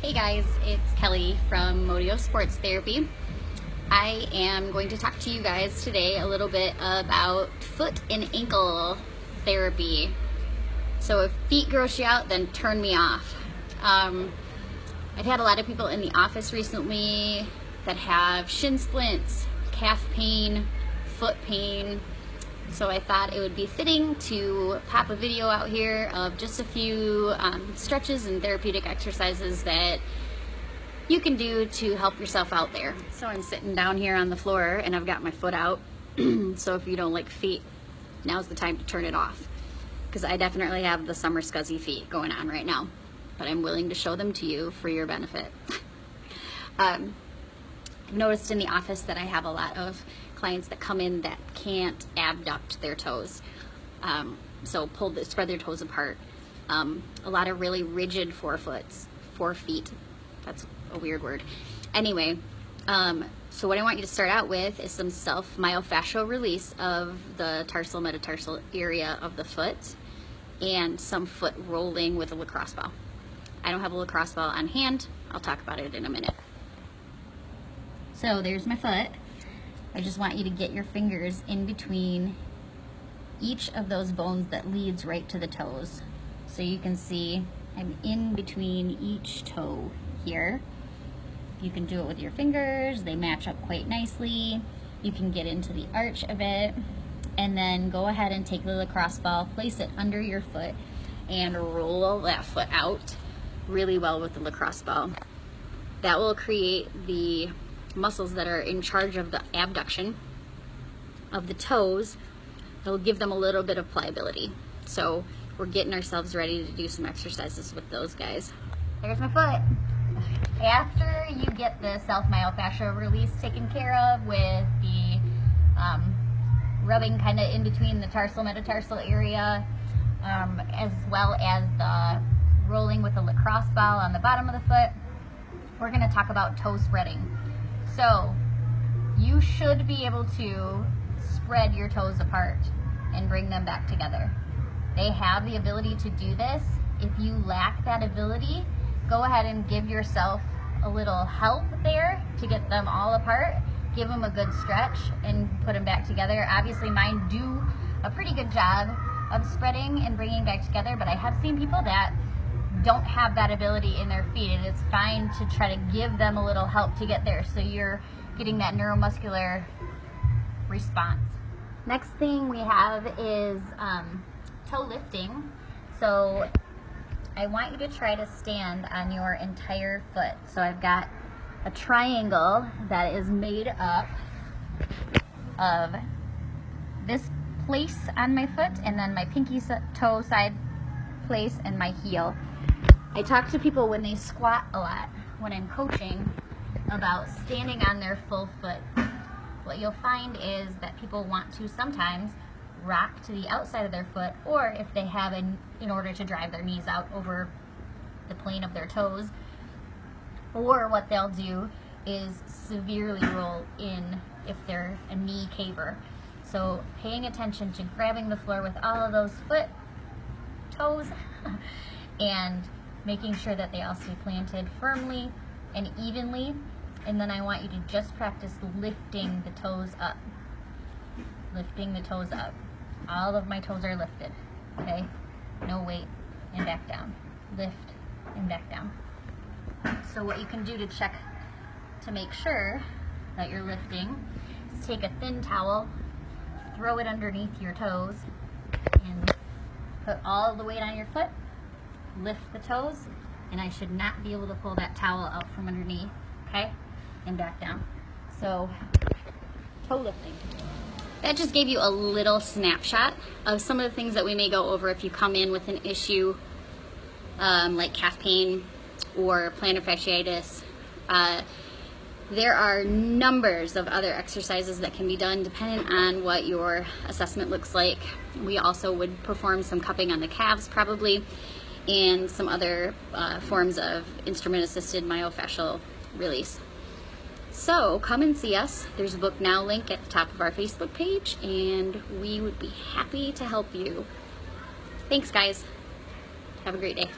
Hey guys, it's Kelly from Modio Sports Therapy. I am going to talk to you guys today a little bit about foot and ankle therapy. So if feet gross you out, then turn me off. I've had a lot of people in the office recently that have shin splints, calf pain, foot pain. So I thought it would be fitting to pop a video out here of just a few stretches and therapeutic exercises that you can do to help yourself out there. So I'm sitting down here on the floor and I've got my foot out. So if you don't like feet, now's the time to turn it off, because I definitely have the summer scuzzy feet going on right now, but I'm willing to show them to you for your benefit. I've noticed in the office that I have a lot of clients that come in that can't abduct their toes. So spread their toes apart. A lot of really rigid forefeet. That's a weird word. Anyway, so what I want you to start out with is some self-myofascial release of the tarsal metatarsal area of the foot and some foot rolling with a lacrosse ball. I don't have a lacrosse ball on hand. I'll talk about it in a minute. So there's my foot. I just want you to get your fingers in between each of those bones that leads right to the toes. So you can see I'm in between each toe here. You can do it with your fingers. They match up quite nicely. You can get into the arch of it, and then go ahead and take the lacrosse ball, place it under your foot, and roll that foot out really well with the lacrosse ball. That will create the muscles that are in charge of the abduction of the toes. It'll give them a little bit of pliability. So we're getting ourselves ready to do some exercises with those guys. There's my foot. After you get the self-myofascial release taken care of with the rubbing kind of in between the tarsal metatarsal area, as well as the rolling with the lacrosse ball on the bottom of the foot, we're going to talk about toe spreading. So you should be able to spread your toes apart and bring them back together. They have the ability to do this. If you lack that ability, go ahead and give yourself a little help there to get them all apart. Give them a good stretch and put them back together. Obviously mine do a pretty good job of spreading and bringing back together, but I have seen people that don't have that ability in their feet, and it's fine to try to give them a little help to get there so you're getting that neuromuscular response. Next thing we have is toe lifting. So I want you to try to stand on your entire foot. So I've got a triangle that is made up of this place on my foot, and then my pinky toe side place, and my heel. I talk to people when they squat a lot, when I'm coaching, about standing on their full foot. What you'll find is that people want to sometimes rock to the outside of their foot, or if they have in order to drive their knees out over the plane of their toes, or what they'll do is severely roll in if they're a knee caver. So paying attention to grabbing the floor with all of those toes and making sure that they all stay planted firmly and evenly. And then I want you to just practice lifting the toes up. Lifting the toes up. All of my toes are lifted, okay? No weight, and back down. Lift and back down. So what you can do to check to make sure that you're lifting is take a thin towel, throw it underneath your toes, and put all the weight on your foot, lift the toes, and I should not be able to pull that towel out from underneath, okay? And back down. So, toe lifting. That just gave you a little snapshot of some of the things that we may go over if you come in with an issue like calf pain or plantar fasciitis. There are numbers of other exercises that can be done depending on what your assessment looks like. We also would perform some cupping on the calves probably, and some other forms of instrument-assisted myofascial release. So come and see us. There's a Book Now link at the top of our Facebook page, and we would be happy to help you. Thanks, guys. Have a great day.